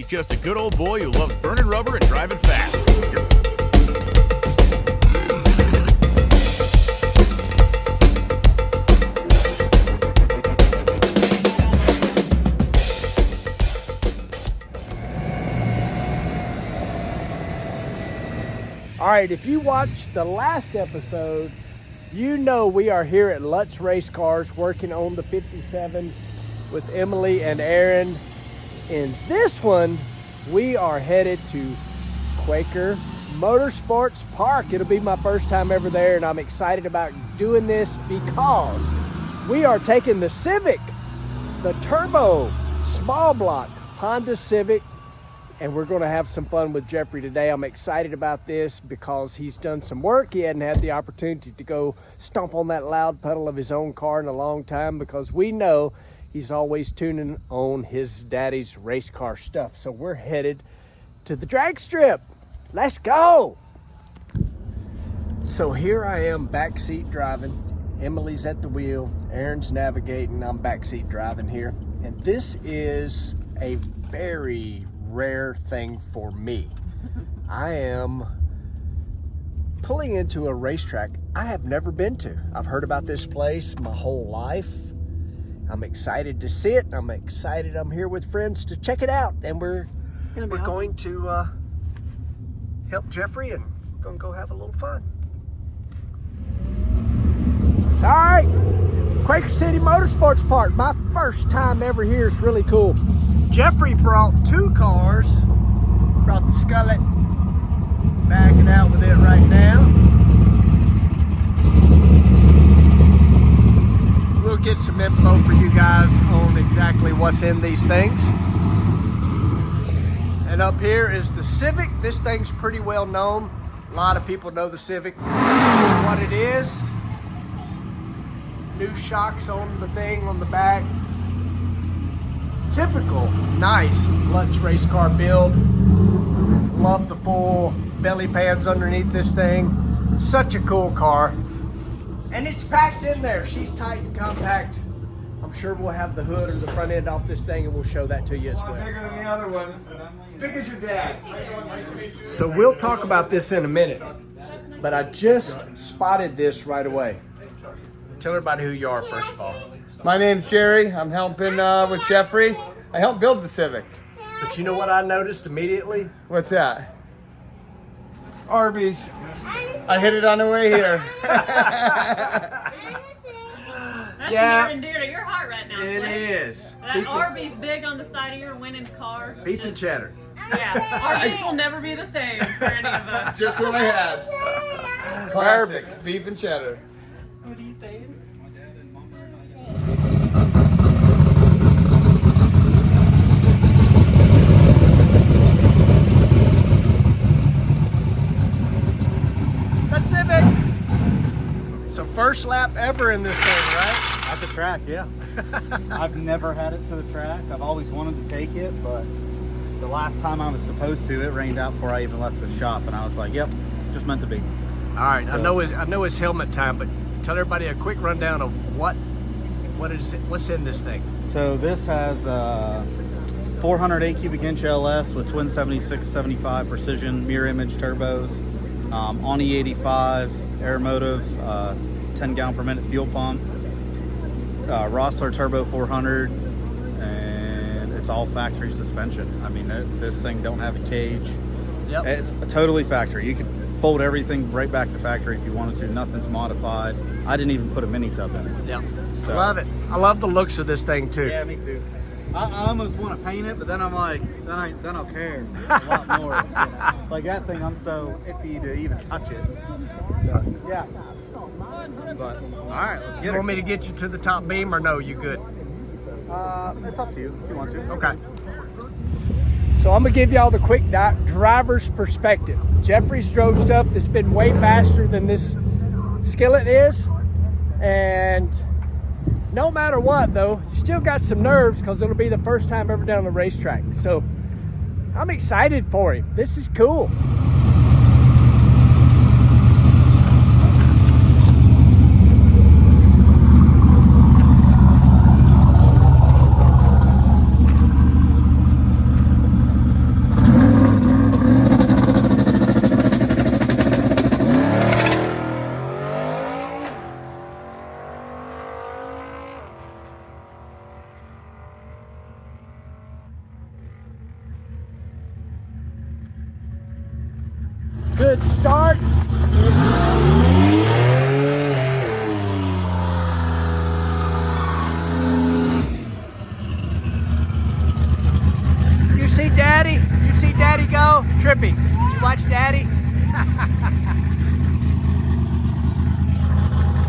he's just a good old boy who loves burning rubber and driving fast. All right, if you watched the last episode, you know we are here at Lutz Race Cars working on the 57 with Emily and Aaron. In this one, we are headed to Quaker Motorsports Park. It'll be my first time ever there, and I'm excited about doing this because we are taking the Civic, the turbo small block Honda Civic, and we're going to have some fun with Jeffrey today. I'm excited about this because he's done some work. He hadn't had the opportunity to go stomp on that loud pedal of his own car in a long time because we know he's always tuning on his daddy's race car stuff. So we're headed to the drag strip. Let's go. So here I am backseat driving. Emily's at the wheel. Aaron's navigating. I'm backseat driving here. And this is a very rare thing for me. I am pulling into a racetrack I have never been to. I've heard about this place my whole life. I'm excited to see it. I'm excited I'm here with friends to check it out. And we're going to help Jeffrey and gonna go have a little fun. All right, Quaker City Motorsports Park. My first time ever here. It's really cool. Jeffrey brought two cars. Brought the Scullet. Backing out with it right now. We'll get some info for you guys on exactly what's in these things. And up here is the Civic. This thing's pretty well known. A lot of people know the Civic. What it is. New shocks on the thing on the back. Typical, nice Lutz race car build. Love the full belly pads underneath this thing. Such a cool car. And it's packed in there. She's tight and compact. I'm sure we'll have the hood or the front end off this thing and we'll show that to you as well. Bigger than the other one. As big as your dad's. So we'll talk about this in a minute. But I just spotted this right away. Tell everybody who you are first of all. My name's Jerry. I'm helping with Jeffrey. I helped build the Civic. But you know what I noticed immediately? What's that? Arby's. I hit it on the way here. That's near and dear to your heart right now. It Blake. is. That Arby's big on the side of your winning car. Beef and cheddar. Yeah, Arby's will never be the same for any of us. Just what I had. Classic. Beef and cheddar. What are you saying? So first lap ever in this thing, right? At the track, yeah. I've never had it to the track. I've always wanted to take it, but the last time I was supposed to, it rained out before I even left the shop, and I was like, yep, just meant to be. All right, So, I know it's helmet time, but tell everybody a quick rundown of what's in this thing. So this has 408 cubic inch LS with twin 76-75 precision mirror image turbos, on E85 Aeromotive 10 gallon per minute fuel pump, Rossler Turbo 400, and it's all factory suspension. I mean, this thing don't have a cage. Yep. It's totally factory. You can bolt everything right back to factory if you wanted to. Nothing's modified. I didn't even put a mini tub in it. Yep. So, I love it. I love the looks of this thing too. Yeah, me too. I almost want to paint it, but then I'm like, then I'll care a lot more. You know? Like that thing, I'm so iffy to even touch it. So yeah. But all right, let's get You it. want me to get you to the top beam or no? You good? It's up to you if you want to. Okay. So I'm gonna give y'all the quick driver's perspective. Jeffrey's drove stuff that's been way faster than this Skillet is, and no matter what though, you still got some nerves because it'll be the first time ever down the racetrack. So I'm excited for him. This is cool. good start. Did you see Daddy? Did you see Daddy go? Trippy, did you watch Daddy?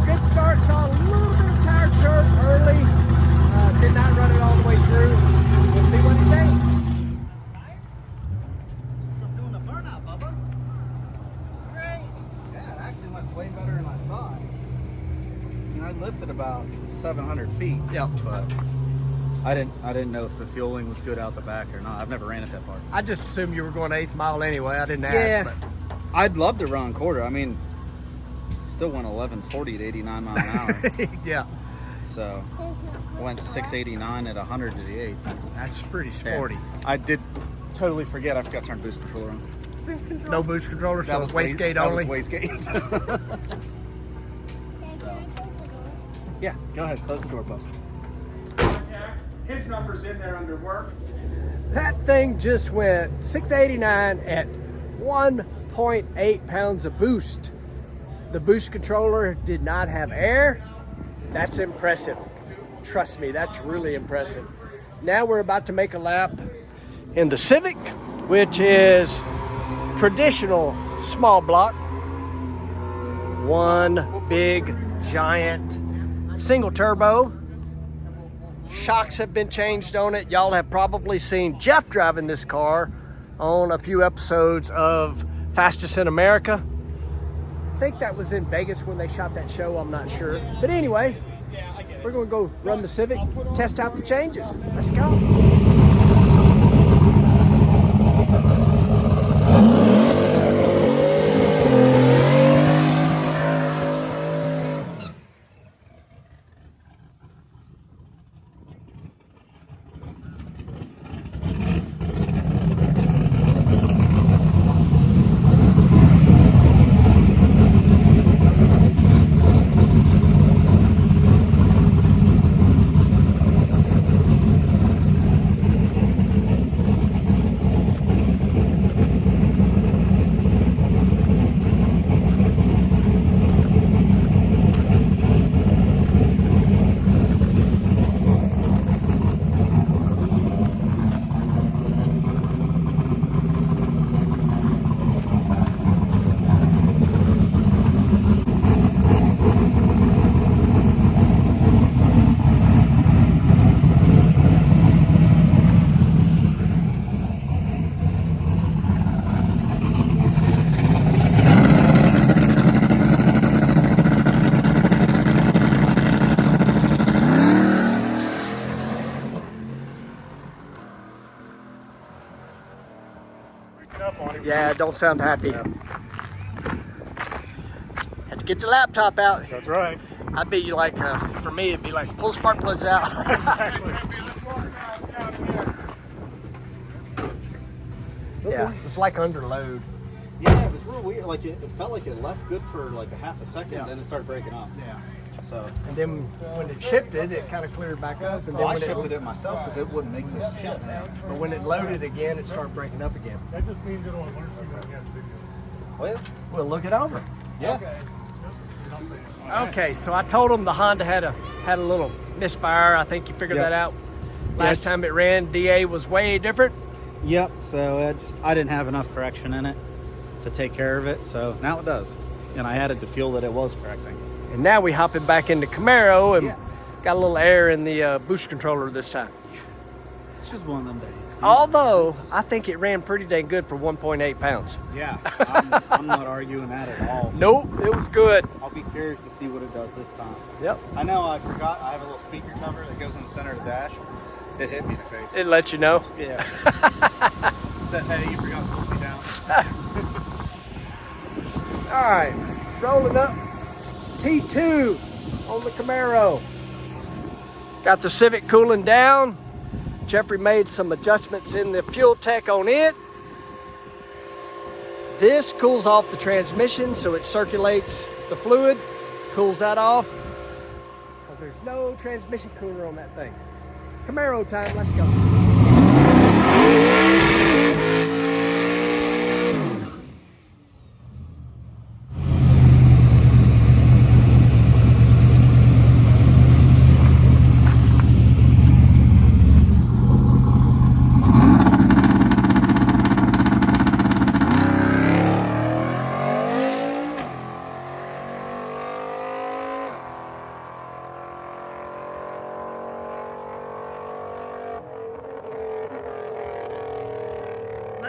Good start, saw a little bit of tire chirp early. Did not run it all the way through. We'll see what he thinks. From doing a burnout, Bubba. Great. Yeah, it actually went way better than I thought. You know, I lifted about 700 feet. Yeah. But I didn't know if the fueling was good out the back or not. I've never ran it that far. I just assumed you were going 8th mile anyway. I didn't ask. Yeah. But I'd love to run quarter. I mean, still went 1140 at 89 mile an hour. yeah, So I went 689 at 100 to the 8th. that's pretty sporty. Yeah. I did totally forget. I forgot to turn boost controller on. No boost controller, so it's wastegate that only. was wastegate. So, yeah, go ahead. Close the door, Bub. His number's in there under work. That thing just went 689 at 1.8 pounds of boost. The boost controller did not have air. That's impressive. Trust me, that's really impressive. Now we're about to make a lap in the Civic, which is traditional small block. One big, giant, single turbo. Shocks have been changed on it. Y'all have probably seen Jeff driving this car on a few episodes of Fastest in America. I think that was in Vegas when they shot that show, I'm not sure. But anyway, we're gonna go run the Civic, test out the changes. Let's go. Yeah, don't sound happy. Had to get the laptop out. That's right. I'd be like, for me, it'd be like pull spark plugs out. Yeah, it's like under load. Yeah, it was real weird. Like it felt like it left good for like a half a second, Yeah. then it started breaking up. Yeah. So And then when it shifted, it kind of cleared back up. And then I when shifted it myself because it wouldn't make this shift. But when it loaded again, it started breaking up again. That just means it'll alert you again. Well, We'll look it over. yeah. Okay, so I told them the Honda had a little misfire. I think you figured Yep. that out. Last time it ran, DA was way different. Yep. So I didn't have enough correction in it to take care of it. So now it does, and I added the fuel that it was correcting. And now we hopping back into Camaro and Yeah. got a little air in the boost controller this time. It's just one of them days. Although, I think it ran pretty dang good for 1.8 pounds. Yeah, I'm not arguing that at all. Nope, it was good. I'll be curious to see what it does this time. Yep. I know I forgot I have a little speaker cover that goes in the center of the dash. It hit me in the face. It let you know. Yeah. Said, hey, you forgot to pull me down. All right, rolling up T2 on the Camaro. Got the Civic cooling down. Jeffrey made some adjustments in the fuel tech on it. This cools off the transmission so it circulates the fluid, cools that off, because there's no transmission cooler on that thing. Camaro time, let's go.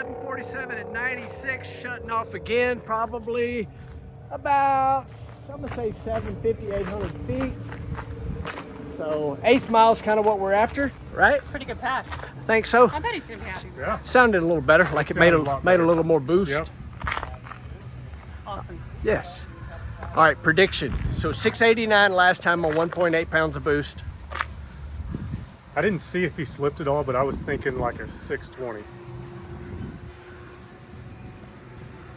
11:47 at 96, shutting off again, probably about, I'm gonna say 750, 800 feet. So 8th mile's kind of what we're after, right? Pretty good pass. Think so. I bet he's gonna be happy. Yeah. Sounded a little better, like it made a little more boost. Yep. Awesome. Yes. All right, prediction. So 689 last time on 1.8 pounds of boost. I didn't see if he slipped at all, but I was thinking like a 620.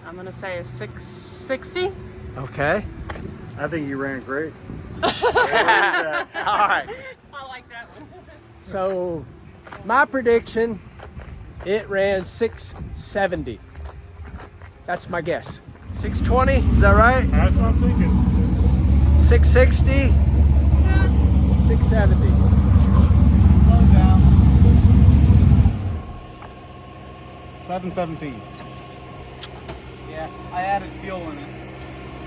I'm gonna say a 660. Okay. I think you ran great. All right. I like that one. So my prediction, it ran 670. That's my guess. 620, is that right? That's what I'm thinking. 660, 670. Slow down. 717. Yeah, I added fuel in it.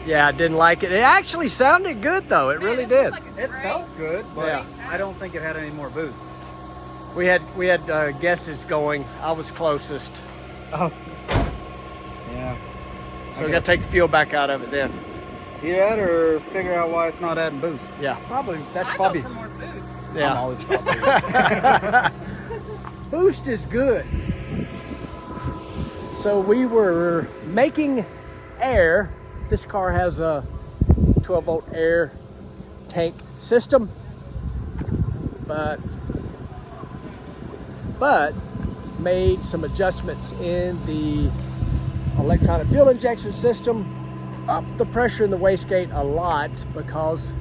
Yeah, I didn't like it. It actually sounded good though. It really did. It felt good, but Yeah. I don't think it had any more boost. We had guesses going. I was closest. Oh. Yeah. So we got to take the fuel back out of it then. Either that or figure out why it's not adding boost. Yeah, probably. That's I probably. go for more boots. I'm Yeah. always about boost. Boost is good. So we were making air. This car has a 12-volt air tank system, but made some adjustments in the electronic fuel injection system, up the pressure in the wastegate a lot because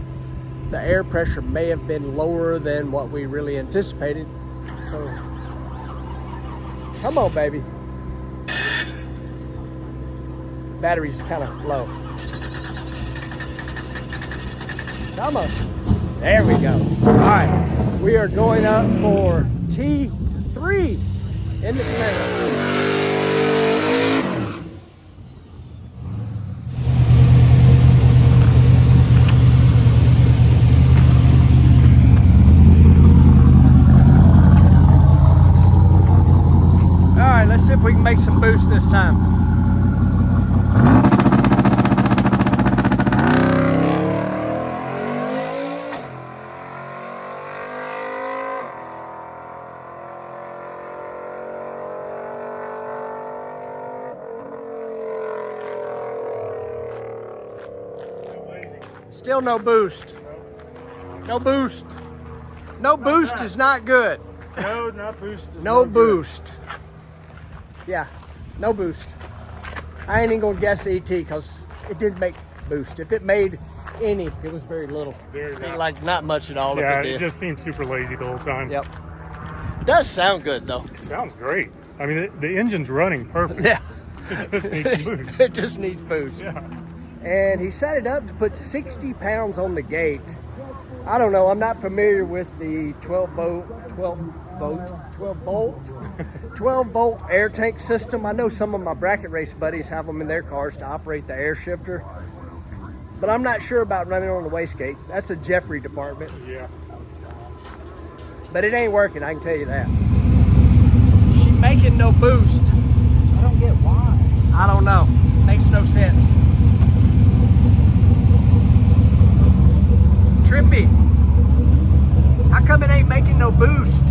the air pressure may have been lower than what we really anticipated. So, come on, baby. Battery's kind of low. Come on. There we go. All right. We are going up for T3 in the Camaro. All right, let's see if we can make some boost this time. Still no boost. No boost. No boost is not good. No, not boost. No boost. Yeah, no boost. I ain't even gonna guess ET because it didn't make boost. If it made any, it was very little. Very not. Like not much at all Yeah, if it it did. just seemed super lazy the whole time. Yep. Does sound good though. Sounds great. I mean, the engine's running perfect. Yeah. It just needs some boost. It just needs boost. Yeah. And he set it up to put 60 pounds on the gate. I don't know, I'm not familiar with the 12 volt air tank system. I know some of my bracket race buddies have them in their cars to operate the air shifter, but I'm not sure about running on the wastegate. That's a Jeffrey department, Yeah. but it ain't working, I can tell you that. She's making no boost. I don't get why. I don't know, makes no sense. Trippy, how come it ain't making no boost?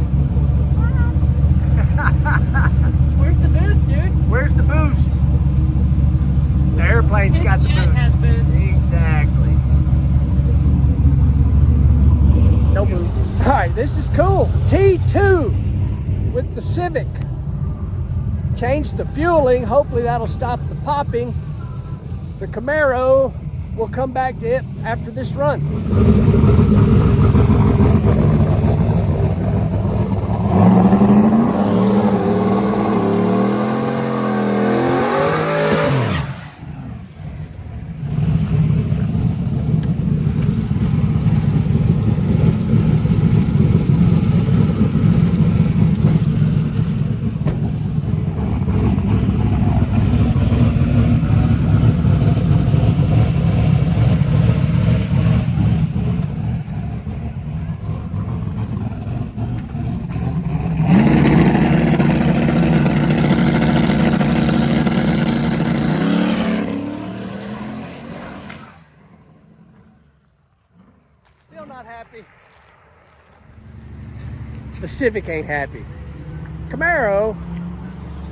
Where's the boost, dude? Where's the boost? The airplane's This got the jet boost. has boost. Exactly. No boost. All right, this is cool. T2 with the Civic. Change the fueling. Hopefully that'll stop the popping. The Camaro will come back to it after this run. the Civic ain't happy. Camaro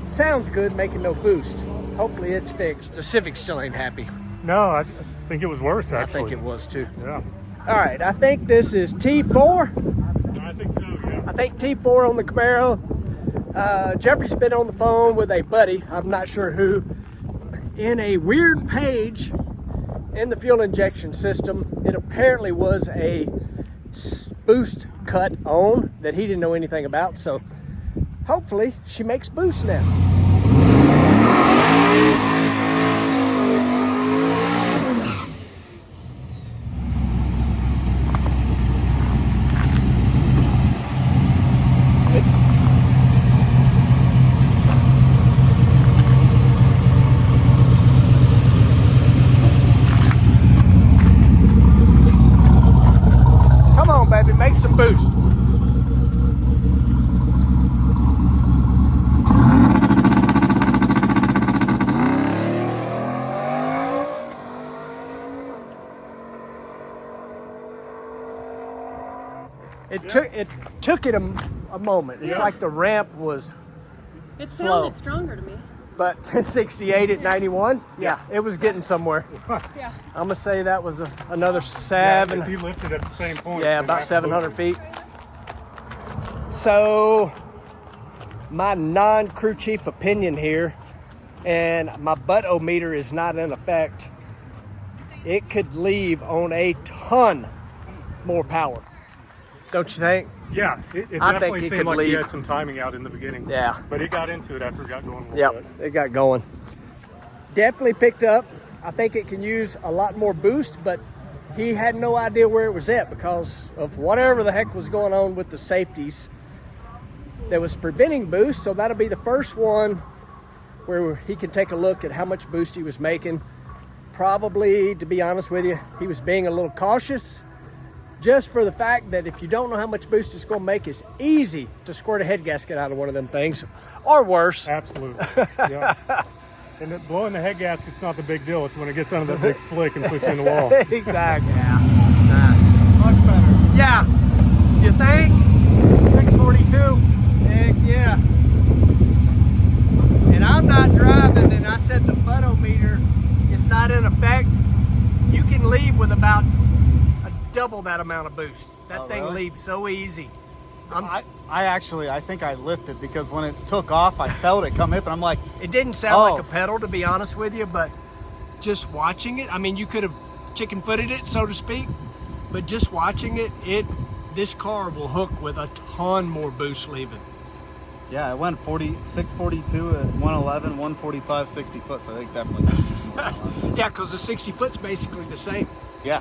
sounds good making no boost. Hopefully it's fixed. The Civic still ain't happy. No, I think it was worse, I actually. think it was too. Yeah. All right, I think this is T4. I think so, yeah. I think T4 on the Camaro. Jeffrey's been on the phone with a buddy, I'm not sure who, in a weird page in the fuel injection system. It apparently was a boost cut on that he didn't know anything about, so hopefully she makes boost now. Come on, baby, make some boost. It took it a moment. It's like the ramp was, It Slow. sounded stronger to me. but 1068 at 91, yeah, it was getting somewhere. Yeah. I'm gonna say that was another seven. If you lifted at the same point. Yeah, then about absolutely. 700 feet. So, my non-crew chief opinion here, and my butt-o-meter is not in effect, it could leave on a ton more power. Don't you think? Yeah, it I definitely think it seemed could like leave. he had some timing out in the beginning. Yeah. But he got into it after it got going a little Yep, bit. it got going. Definitely picked up. I think it can use a lot more boost, but he had no idea where it was at because of whatever the heck was going on with the safeties that was preventing boost. So that'll be the first one where he can take a look at how much boost he was making. Probably, to be honest with you, he was being a little cautious, just for the fact that if you don't know how much boost it's going to make, it's easy to squirt a head gasket out of one of them things, or worse. Absolutely. Yeah. And blowing the head gasket's not the big deal. It's when it gets under that big slick and puts you in the wall. Exactly. Yeah, it's nice. Much better. Yeah, you think? 642. Heck yeah. And I'm not driving, and I said the butt-o-meter is not in effect. You can leave with about double that amount of boost. That thing really? leaves so easy. I think I lifted because when it took off, I felt it come up, and I'm like, It didn't sound Oh. like a pedal, to be honest with you, but just watching it, I mean, you could have chicken-footed it, so to speak, but just watching it, this car will hook with a ton more boost leaving. yeah, it went 642 at 111, 145, 60 foot. So I think definitely. Yeah, because the 60 foot's basically the same Yeah.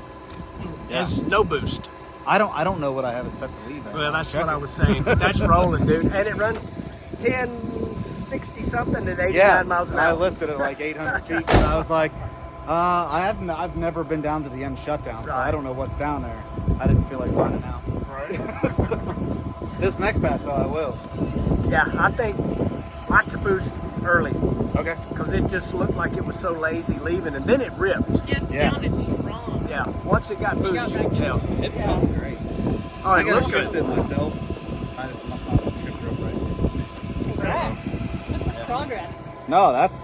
Yeah. as no boost. I don't know what I have it set to leave at. Well, that's Check what I it. was saying. But that's rolling, dude. And it run 1060 something at 89 Yeah, miles an I hour. lifted it like 800 feet, and I was like, I've never been down to the end shutdown, so Right. I don't know what's down there. I didn't feel like finding out. Right. This next pass, though, I will. Yeah, I think lots of boost early Okay. because it just looked like it was so lazy leaving, and then it ripped. It Yeah. sounded strong. Yeah, once it got boost, you can tell. It felt great. Oh, I it got looked to shift good. it myself. I just must not have shifted real right. Congrats. This is progress. No, that's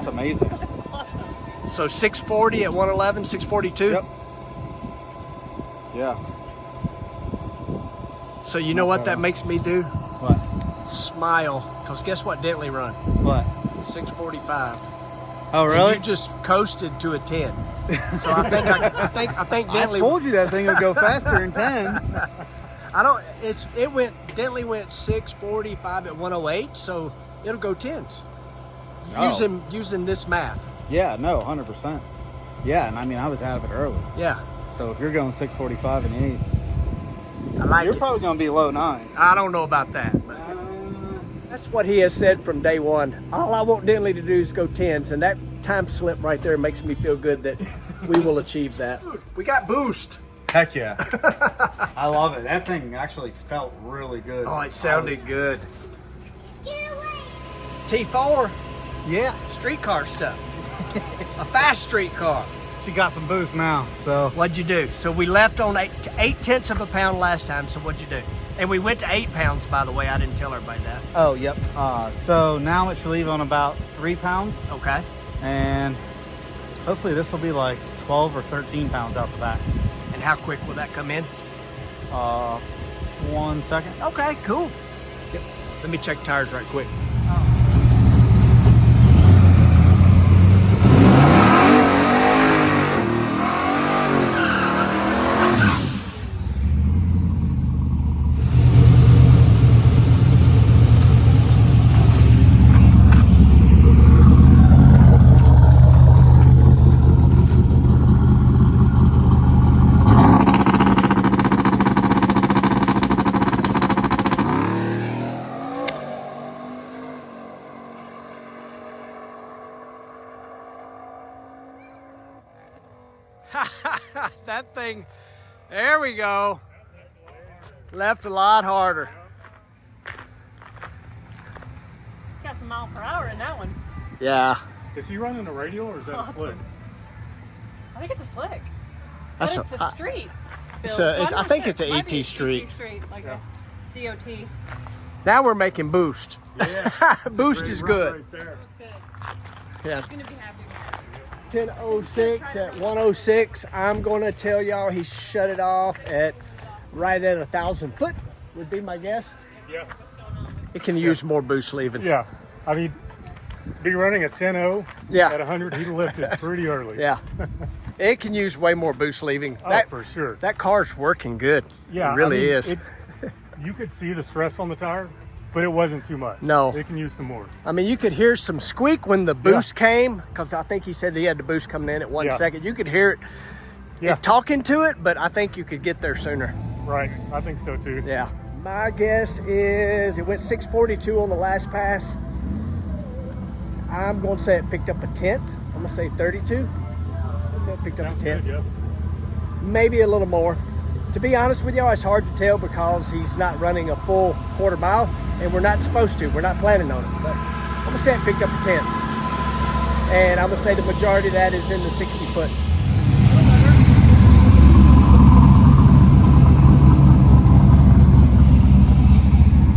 amazing. That's awesome. So 640 at 111, 642. Yep. Yeah. So you know what that makes me do? What? Smile. Because guess what Dentley run? What? 645. Oh, really? You just coasted to a 10. So I think I think I Dentley. told you that thing would go faster in 10s. I don't. Dentley went 645 at 108, so it'll go 10s. Oh. Using this math. Yeah, no, 100%. Yeah, and I mean, I was out of it early. Yeah, So if you're going 645 and 8, I like you're it. probably going to be low 9s. I don't know about that, but that's what he has said from day one. All I want Dentley to do is go 10s, and that time slip right there makes me feel good that we will achieve that. We got boost. Heck yeah. I love it. That thing actually felt really good. Oh, it sounded good. T4 Yeah. streetcar stuff. A fast street car. She got some boost now, so What'd you do? So we left on 8/10 of a pound last time, so what'd you do? And we went to 8 pounds, by the way. I didn't tell everybody that. Oh, yep. So now it should leave on about 3 pounds. Okay. And hopefully this will be like 12 or 13 pounds out the back. And how quick will that come in? 1 second. Okay, cool. Yep. Let me check tires right quick. That thing, there we go. Left a lot harder. Got some mile per hour in that one. Yeah. Is he running a radial or is that a slick? I think it's a slick. That's But it's a street. It's build, a- so it's- I'm I not think sure. it's a It might be ET street. ET street, like a DOT. Now we're making boost. Yeah. Boost is good. Right there. Yeah. I'm gonna be happy with that. 10:06 at 1:06. I'm gonna tell y'all he shut it off at right at 1,000 foot. Would be my guess. Yeah. It can use more boost leaving. Yeah. I mean, be running a 10.0 Yeah. at 100, he'd lift it pretty early. Yeah. It can use way more boost leaving. Oh, That for sure. that car's working good. Yeah. It really I mean, is. You could see the stress on the tire, but it wasn't too much. No. It can use some more. I mean, you could hear some squeak when the boost came, because I think he said he had the boost coming in at 1 Yeah. second. You could hear it, Yeah. talking to it, but I think you could get there sooner. Right. I think so too. Yeah. My guess is it went 642 on the last pass. I'm going to say it picked up a 10th. I'm going to say 32. I say it picked up Sounds a 10th. good, yeah. Maybe a little more. To be honest with y'all, it's hard to tell because he's not running a full quarter mile, and we're not supposed to. We're not planning on it. But I'm going to say it picked up a 10th. And I'm going to say the majority of that is in the 60 foot.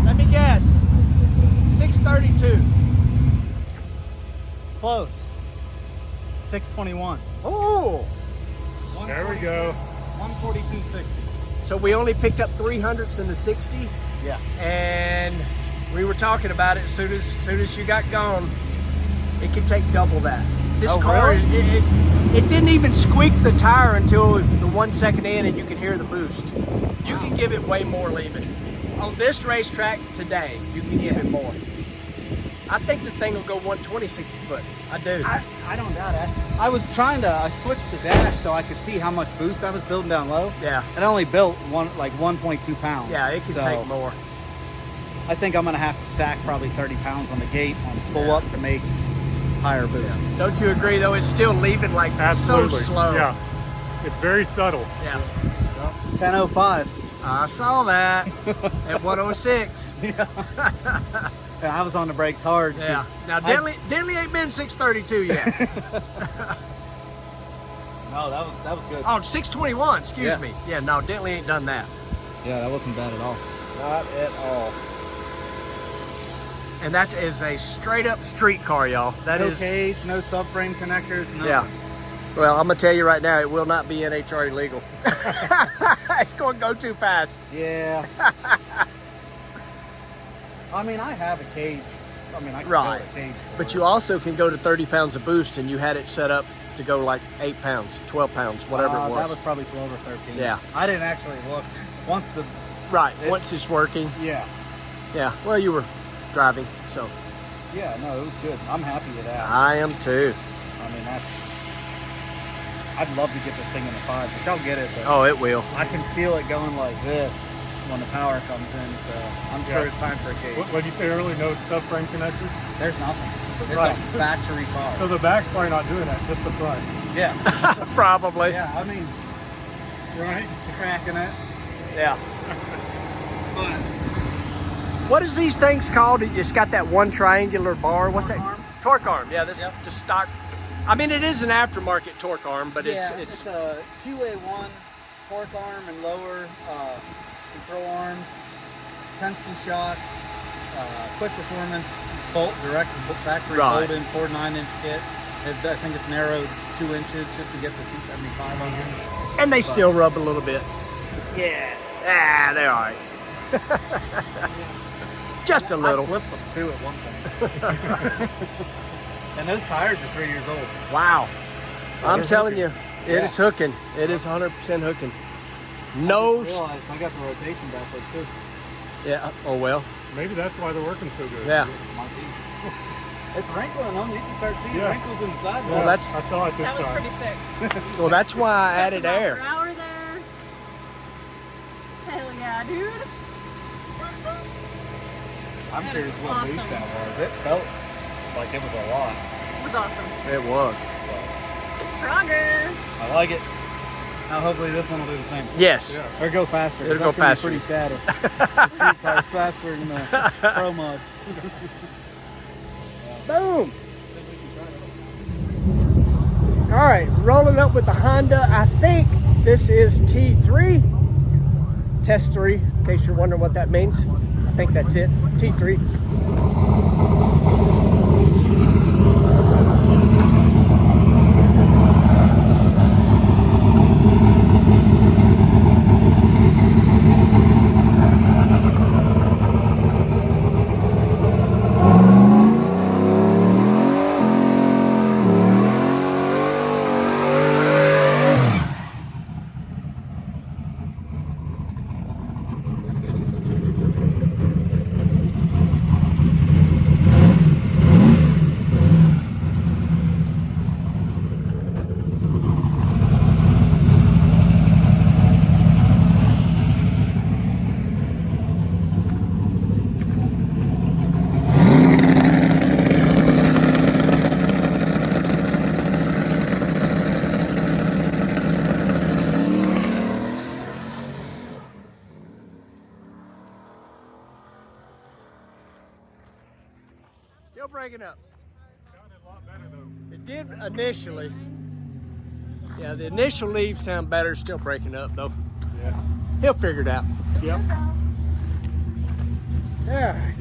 Let me guess. 632. Close. 621. Oh! There we go. 142.60. So we only picked up 300s in the 60, Yeah. and we were talking about it as soon as you got gone. It can take double that. This Oh, car, really? it didn't even squeak the tire until the 1 second in, and you could hear the boost. You can give it way more leaving. On this racetrack today, you can give it more. I think the thing will go 120 60 foot. I do. I don't doubt it. I switched the dash so I could see how much boost I was building down low. Yeah. It only built 1.2 pounds. Yeah, it can So take more. I think I'm gonna have to stack probably 30 pounds on the gate on spool up to make higher boost. Don't you agree though? It's still leaving like Absolutely. so slow. Yeah. It's very subtle. Yeah. 10:05. I saw that at 106. And I was on the brakes hard. Yeah. Now Denley ain't been 632 yet. No, that was good. Oh, 621. Excuse Yeah. me. Yeah. No, Denley ain't done that. Yeah, that wasn't bad at all. Not at all. And that is a straight up street car, y'all. That No is. cage, no subframe connectors. No. Yeah. Well, I'm gonna tell you right now, it will not be NHRA legal. It's going to go too fast. Yeah. I mean, I have a cage. I mean, I can Right. build a cage. for But it. you also can go to 30 pounds of boost, and you had it set up to go like 8 pounds, 12 pounds, whatever it was. That was probably 12 or 13. Yeah. I didn't actually look. Once the Right. Once it's working. yeah. Yeah. Well, you were driving, so Yeah, no, it was good. I'm happy with that. I am too. I mean, I'd love to get this thing in the 5, which I'll get it, but Oh, it will. I can feel it going like this when the power comes in, so I'm sure Yeah. it's time for a cage. What did you say earlier? No subframe connectors? There's nothing. It's Right. a factory car. So the back's probably not doing that, just the front. Yeah. Probably. Yeah, I mean, Right? cracking it. Yeah. But What is these things called? It's got that one triangular bar. What's Torque that? arm. Torque arm. Yeah, this Yep. just stock. I mean, it is an aftermarket torque arm, but yeah, it's a QA1 torque arm and lower control arms. Penske shocks, quick performance, bolt, direct factory Right. bolt in 4 9-inch kit. I think it's narrowed 2 inches just to get to 275 on here. And they still rub a little bit. Yeah. Ah, they're all right. Just a little. I flipped them too at one point. And those tires are 3 years old. Wow. I'm it's telling hooking. you, it is hooking. It is 100% hooking. No. I realized I got the rotation backwards too. Yeah. Oh well. Maybe that's why they're working so good. Yeah. Might be. It's wrinkling them. You can start seeing Yeah. wrinkles in the sidewall. Well, that's I saw it this That was time. pretty sick. well. That's why I added That's air. per hour there. Hell yeah, dude. I'm That curious is what awesome. boost that was. It felt like it was a lot. It was awesome. It was. Progress. I like it. Now hopefully this one will do the same. Yes. Yeah. Or go faster. 'cause It'll go that's gonna be faster. Pretty sad. The street car's faster than the pro mod. Boom. All right, rolling up with the Honda. I think this is T3. Test 3, in case you're wondering what that means. I think that's it, T3. Still breaking up. Sounded a lot better though. It did initially. Yeah, the initial leaves sound better, still breaking up though. Yeah. He'll figure it out. Yep. All right.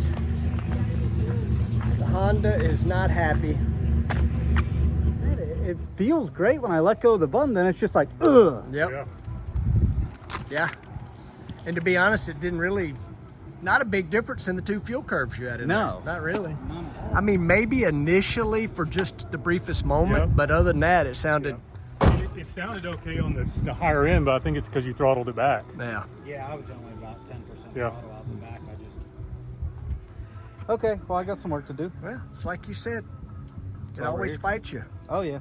The Honda is not happy. It feels great when I let go of the button, then it's just like, ugh. Yep. Yeah. Yeah. And to be honest, it didn't really, not a big difference in the two fuel curves you had in No. there. Not really. I mean, maybe initially for just the briefest moment, Yep. but other than that, it sounded, It sounded okay on the higher end, but I think it's because you throttled it back. yeah. Yeah, I was only about 10% Yeah. throttle out the back. Okay, well, I got some work to do. Well, it's like you said, it All always right. fights you. Oh, yeah.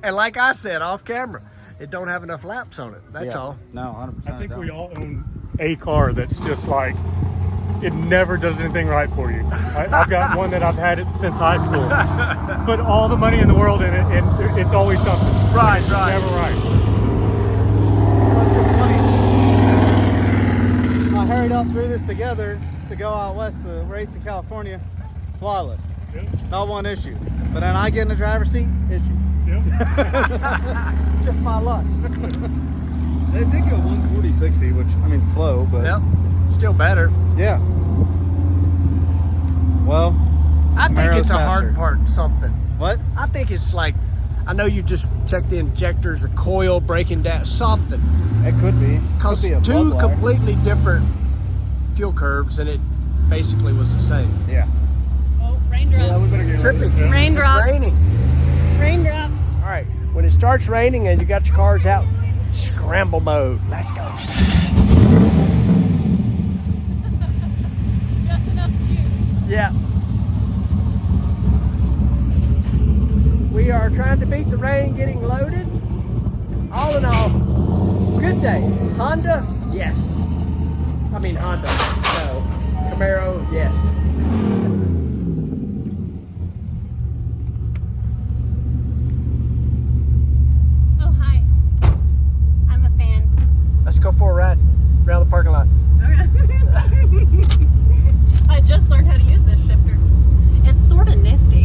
And like I said off camera, it don't have enough laps on it. That's Yeah. all. No, 100%. I think we all own a car that's just like, it never does anything right for you. I've got one that I've had it since high school. Put all the money in the world in it, and it's always something. Right, It's right. never right. I hurried up through this together to go out west to race in California. Flawless. Yep. Not one issue. But then I get in the driver's seat, issue. Yep. Just my luck. They did go 140/60, which, I mean, slow, but Yep. Still better. yeah. Well, I think Camaro's it's a hard faster. part something. what? I think it's like, I know you just checked the injectors, a coil breaking down, something. It could be. Because Could be a two blood wire. completely different fuel curves and it basically was the same. Yeah. Oh, raindrops. Yeah, we better get Tripping. Raindrops. It's raining. Raindrops. All right, when it starts raining and you got your cars out, scramble mode. Let's go. Just enough to use. Yeah. We are trying to beat the rain, getting loaded. All in all, good day. Honda, yes. I mean Honda, no. Camaro, yes. Oh, hi. I'm a fan. Let's go for a ride around the parking lot. I just learned how to use this shifter. It's sort of nifty.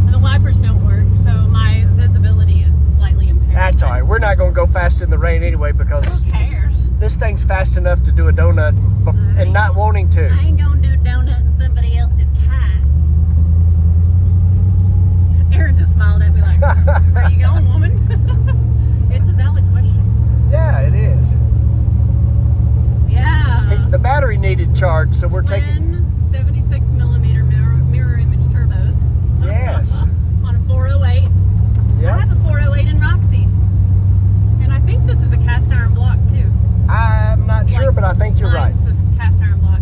And the wipers don't work, so my visibility is slightly impaired. That's all right. We're not going to go fast in the rain anyway because Who cares? this thing's fast enough to do a donut and not wanting to. I ain't gonna do a donut in somebody else's car. Aaron just smiled at me like, where you going, woman? It's a valid question. Yeah, it is. Yeah. Hey, the battery needed charge, so we're taking. 76 millimeter mirror image turbos. Yes. On a 408. Yeah. I have a 408 in Roxy. And I think this is a cast iron block too. I'm not sure, but I think you're right. This is cast iron block.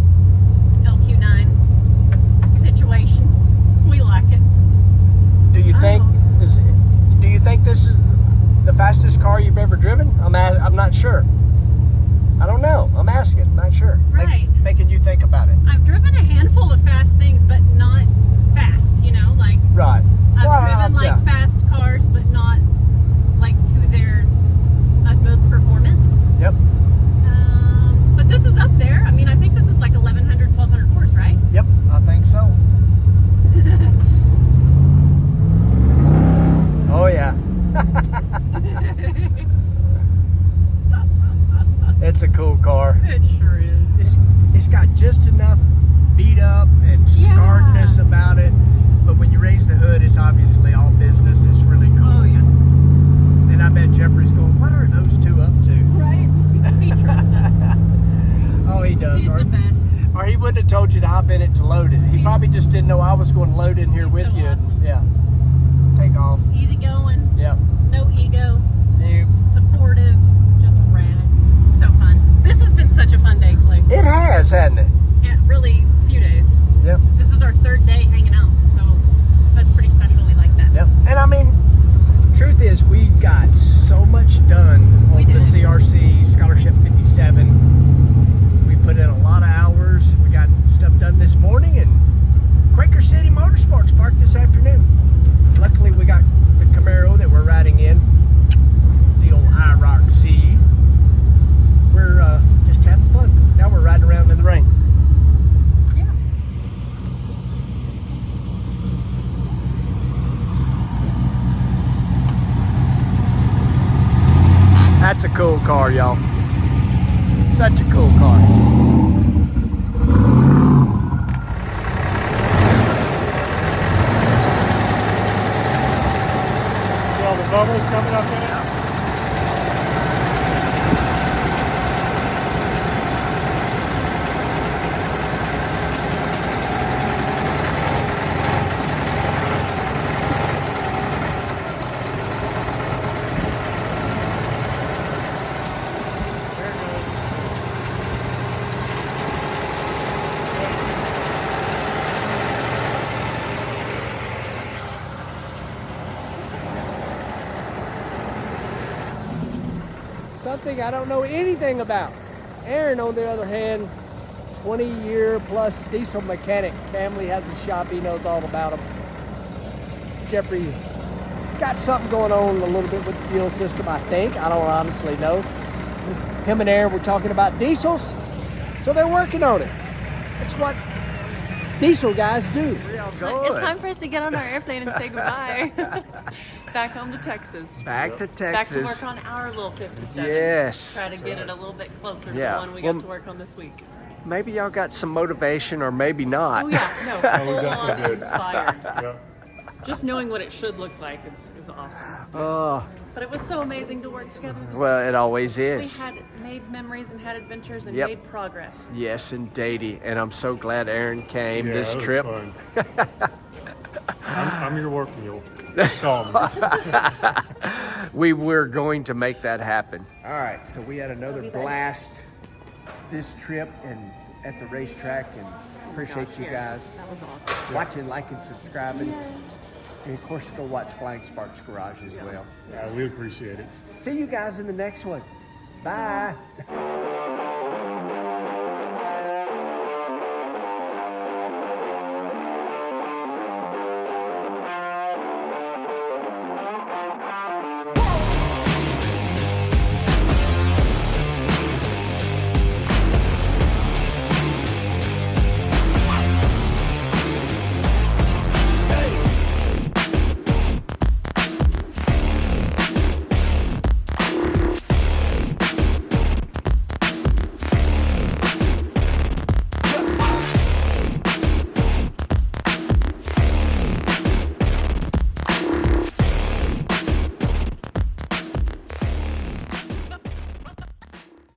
LQ9 situation. We like it. Do you think Do you think this is the fastest car you've ever driven? I'm not sure. I don't know. I'm asking. I'm not sure. Right. Making you think about it. I've driven a handful of fast things, but not fast, you know, like Right. I've driven fast cars, but not like to their utmost performance. Yep. But this is up there. I mean, I think this is like 1100, 1200 horse, right? Yep. I think so. Oh yeah. It's a cool car. It sure is. It's got just enough beat up and scarredness about it, but when you raise the hood, it's obviously all business. It's really cool. Oh yeah. And I bet Jeffrey's going, what are those two up to? Right. He trusts us. Oh, he does. He's the best. Or he wouldn't have told you to hop in it to load it. He probably just didn't know I was going to load in here with so you. awesome. Yeah. Take off. Easy going. Yep. No ego. Yep. Supportive. Just rad. So fun. This has been such a fun day, Clay. It has, hasn't it? Yeah, really, few days. Yep. This is our third day hanging out, so that's pretty special. We like that. Yep. And I mean, truth is, we got so much done on the CRC Scholarship 57. We put in a lot of hours. We got stuff done this morning, and Quaker City Motorsport Park this afternoon. Luckily, we got the Camaro that we're riding in, the old IROC Z. We're just having fun. Now we're riding around in the rain. Yeah. That's a cool car, y'all. Such a cool car. See all the bubbles coming up in it? Something I don't know anything about. Aaron, on the other hand, 20-year plus diesel mechanic. Family has a shop, he knows all about them. Jeffrey got something going on a little bit with the fuel system, I think. I don't honestly know. Him and Aaron were talking about diesels, so they're working on it. That's what diesel guys do. It's time for us to get on our airplane and say goodbye. Back home to Texas. Back to Texas. Back to work on our little 57. Yes. Try to get it a little bit closer to Yeah. the one we got to work on this week. Maybe y'all got some motivation, or maybe not. Oh yeah, no, full on definitely did. inspired. Yeah. Just knowing what it should look like is awesome. Oh, But it was so amazing to work together. well, it always We is. had made memories and had adventures and Yep. made progress. Yes, indeedy. And I'm so glad Aaron came Yeah, this it was trip. fun. I'm your work mule. Call me. We were going to make that happen. All right, so we had another blast this trip and at the racetrack, and appreciate you guys That was awesome. watching, liking, subscribing. Yes. And of course, go watch Flying Sparks Garage as well. Yeah, we appreciate it. See you guys in the next one. Bye.